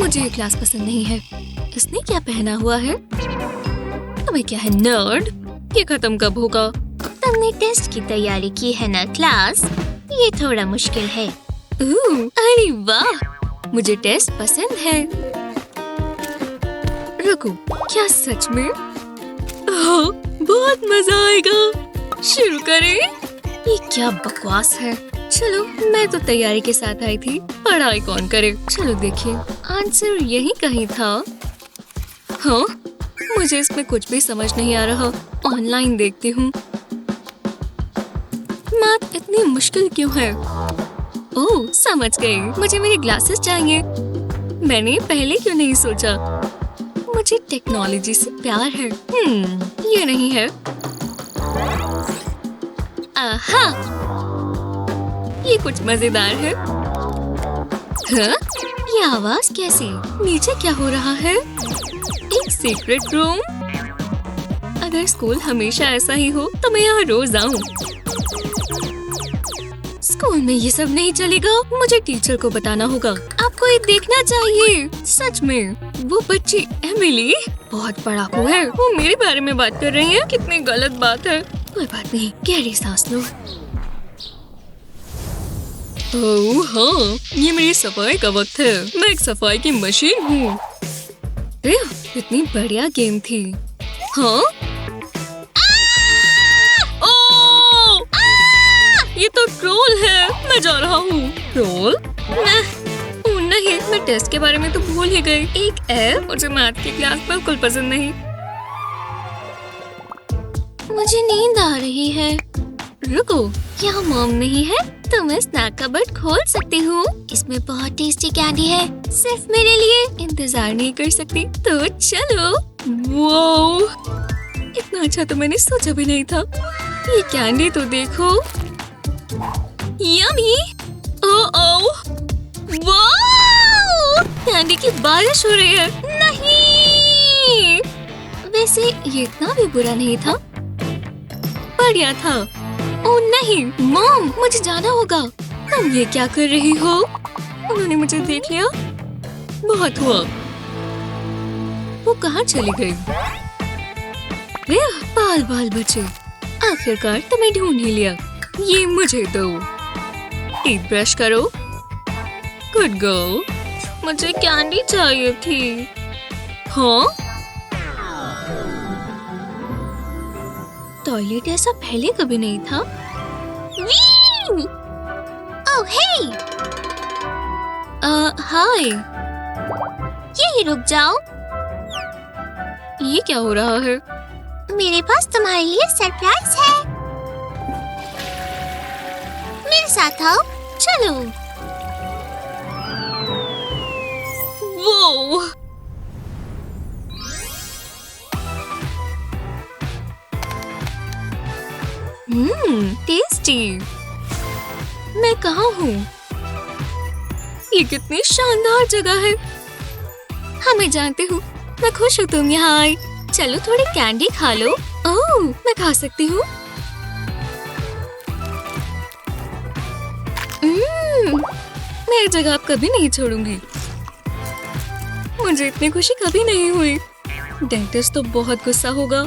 मुझे ये क्लास पसंद नहीं है। इसने क्या पहना हुआ है? तुम्हें क्या है नर्ड? ये खत्म कब होगा? तुमने टेस्ट की तैयारी की है ना क्लास? ये थोड़ा मुश्किल है। अरे वाह, मुझे टेस्ट पसंद है। रुको, क्या सच में? ओह, बहुत मजा आएगा। शुरू करें? ये क्या बकवास है। चलो, मैं तो तैयारी के साथ आई थी, पढ़ाई कौन करे। चलो देखिए, आंसर यही कहीं था। हाँ, मुझे इसमें कुछ भी समझ नहीं आ रहा। ऑनलाइन देखती हूँ। मैथ इतनी मुश्किल क्यों है? ओह, समझ गई। मुझे मेरी ग्लासेस चाहिए। मैंने पहले क्यों नहीं सोचा? मुझे टेक्नोलॉजी से प्यार है। ये नहीं है। आहा, ये कुछ मजेदार है। हाँ? ये आवाज कैसी? नीचे क्या हो रहा है? एक सीक्रेट रूम? अगर स्कूल हमेशा ऐसा ही हो तो मैं यहाँ रोज आऊँ। स्कूल में ये सब नहीं चलेगा। मुझे टीचर को बताना होगा। आपको ये देखना चाहिए। सच में, वो बच्ची एमिली बहुत पढ़ाकू है। वो मेरे बारे में बात कर रही है। कितनी गलत बात है। कोई बात नहीं, गहरी सांस लो। ओह हाँ, ये मेरी सफाई का वक्त है। मैं एक सफाई की मशीन हूँ। इतनी बढ़िया गेम थी। हाँ? ये तो ट्रोल है। मैं जा रहा हूँ। ट्रोल? नहीं, मैं टेस्ट के बारे में तो भूल ही गई। एक ऐप, मुझे मैथ की क्लास बिल्कुल पसंद नहीं। मुझे नींद आ रही है। रुको, यहाँ मॉम नहीं है तो मैं स्नैक कबर्ड खोल सकती हूँ। इसमें बहुत टेस्टी कैंडी है, सिर्फ मेरे लिए। इंतजार नहीं कर सकती, तो चलो। वो इतना अच्छा तो मैंने सोचा भी नहीं था। ये कैंडी तो देखो। यम्मी! ओह! वाओ! कैंडी की बारिश हो रही है। नहीं! वैसे ये इतना भी बुरा नहीं था। बढ़िया था। ओह नहीं, मॉम, मुझे जाना होगा। तुम ये क्या कर रही हो? उन्होंने मुझे देख लिया। बहुत हुआ। वो कहाँ चली गई? बाल बाल बचे। आखिरकार तुम्हें ढूंढ ही लिया। ये मुझे दो। टीथ ब्रश करो। Good girl. मुझे कैंडी चाहिए थी। हाँ? टॉयलेट ऐसा पहले कभी नहीं था। ओह हे! हाय। यही रुक जाओ। ये क्या हो रहा है? मेरे पास तुम्हारे लिए सरप्राइज है। मेरे साथ आओ। चलो। वो टेस्टी। मैं कहाँ हूँ? ये कितनी शानदार जगह है। हाँ, मैं जानती हूँ। मैं खुश हूँ तुम यहाँ आई। चलो थोड़ी कैंडी खा लो। ओह, मैं खा सकती हूँ। मैं ये जगह अब कभी नहीं छोड़ूंगी। मुझे इतनी खुशी कभी नहीं हुई। डेंटिस्ट तो बहुत गुस्सा होगा।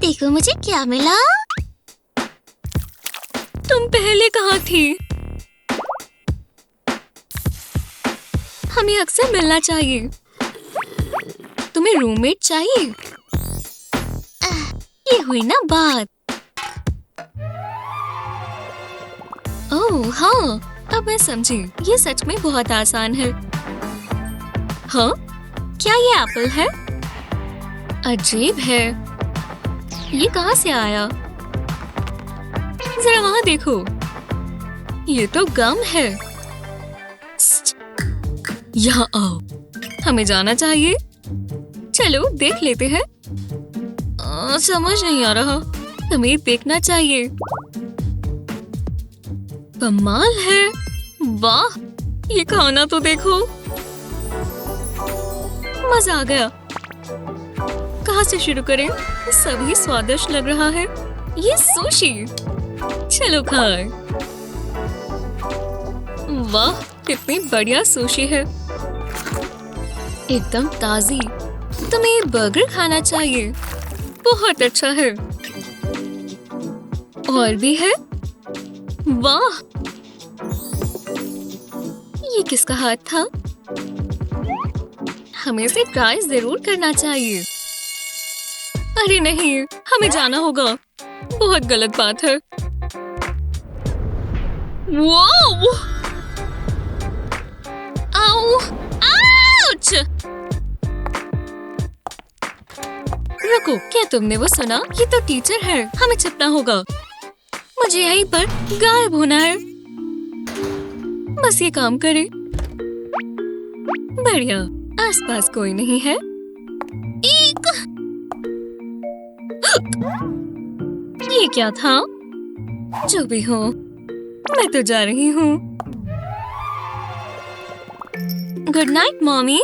देखो मुझे क्या मिला। तुम पहले कहाँ थी? हमें अक्सर मिलना चाहिए। तुम्हें रूममेट चाहिए? ये हुई ना बात। ओह हाँ, अब मैं समझी। ये सच में बहुत आसान है। हाँ? क्या ये एप्पल है? अजीब है। ये कहाँ से आया? जरा वहाँ देखो। ये तो गम है। यहाँ आओ। हमें जाना चाहिए। चलो देख लेते हैं। समझ नहीं आ रहा। हमें देखना चाहिए। कमाल है। वाह, ये खाना तो देखो। मजा आ गया। कहाँ से शुरू करें? सभी स्वादिष्ट लग रहा है। ये सुशी। चलो खाएं। वाह, कितनी बढ़िया सुशी है। एकदम ताजी। तुम्हें बर्गर खाना चाहिए, बहुत अच्छा है। और भी है, वाह, ये किसका हाथ था? हमें इसे ट्राई जरूर करना चाहिए। अरे नहीं, हमें जाना होगा। बहुत गलत बात है। वाओ! आओ! आउच! रुको, क्या तुमने वो सुना? ये तो टीचर है, हमें छिपना होगा। मुझे यहीं पर गायब होना है। बस ये काम करे। बढ़िया, आसपास कोई नहीं है। एक ये क्या था? जो भी हो, मैं तो जा रही हूँ। Good night mommy.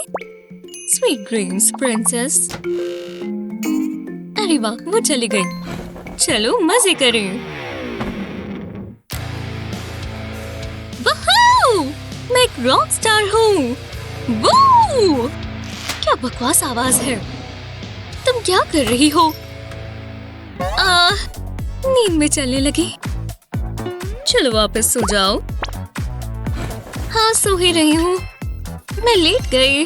Sweet dreams princess. अरे वाह, वो चली गई। चलो मजे करें। वहाउ! मैं एक रॉक स्टार हूँ। वो क्या बकवास आवाज है? तुम क्या कर रही हो? नींद में चलने लगी। चलो वापस सो जाओ। हाँ, सो ही रही हूँ। मैं लेट गई।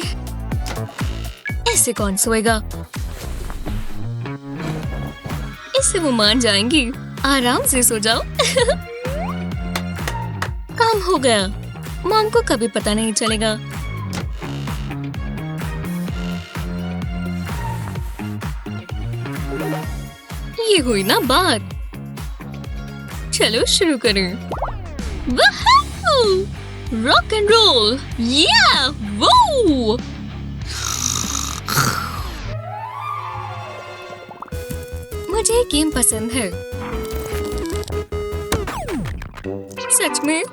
ऐसे कौन सोएगा? इससे वो मान जाएंगी। आराम से सो जाओ। काम हो गया। मॉम को कभी पता नहीं चलेगा। ये हुई ना बात। चलो शुरू करें। रॉक एंड रोल, या वो। मुझे ये गेम पसंद है। सच में,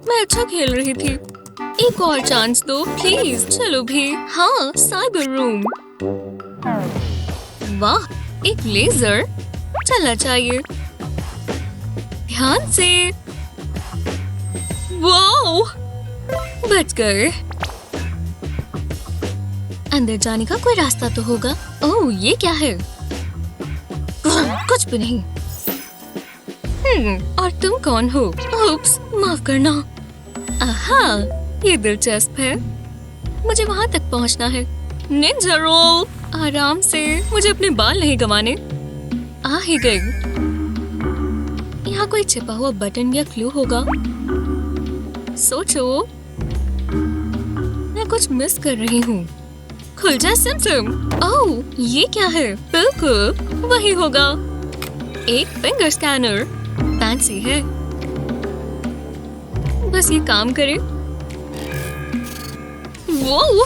मैं अच्छा खेल रही थी। एक और चांस दो प्लीज। चलो भी। हाँ, साइबर रूम। वाह, एक लेजर। चलना चाहिए। ध्यान से। वाओ, बच गए। अंदर जाने का कोई रास्ता तो होगा। ओह, ये क्या है? कुछ भी नहीं। और तुम कौन हो? उप्स, माफ करना। आहा, ये दिलचस्प है। मुझे वहां तक पहुंचना है। Ninja roll. आराम से, मुझे अपने बाल नहीं गंवाने। आ ही गई। यहाँ कोई छिपा हुआ बटन या क्लू होगा। सोचो, मैं कुछ मिस कर रही हूँ। खुल जा सिमसिम। ओह, ये क्या है? बिल्कुल वही होगा। एक फिंगर स्कैनर। फैंसी है। बस ये काम करे। वो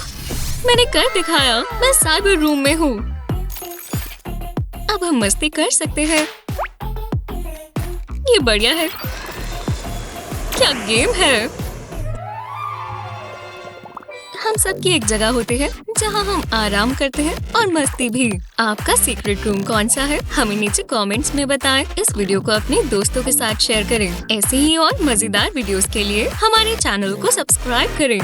मैंने कर दिखाया। मैं साइबर रूम में हूँ। अब हम मस्ती कर सकते हैं। ये बढ़िया है। क्या गेम है? हम सब की एक जगह होते हैं जहां हम आराम करते हैं और मस्ती भी। आपका सीक्रेट रूम कौन सा है? हमें नीचे कमेंट्स में बताएं। इस वीडियो को अपने दोस्तों के साथ शेयर करें। ऐसे ही और मजेदार वीडियोस के लिए हमारे चैनल को सब्सक्राइब करें।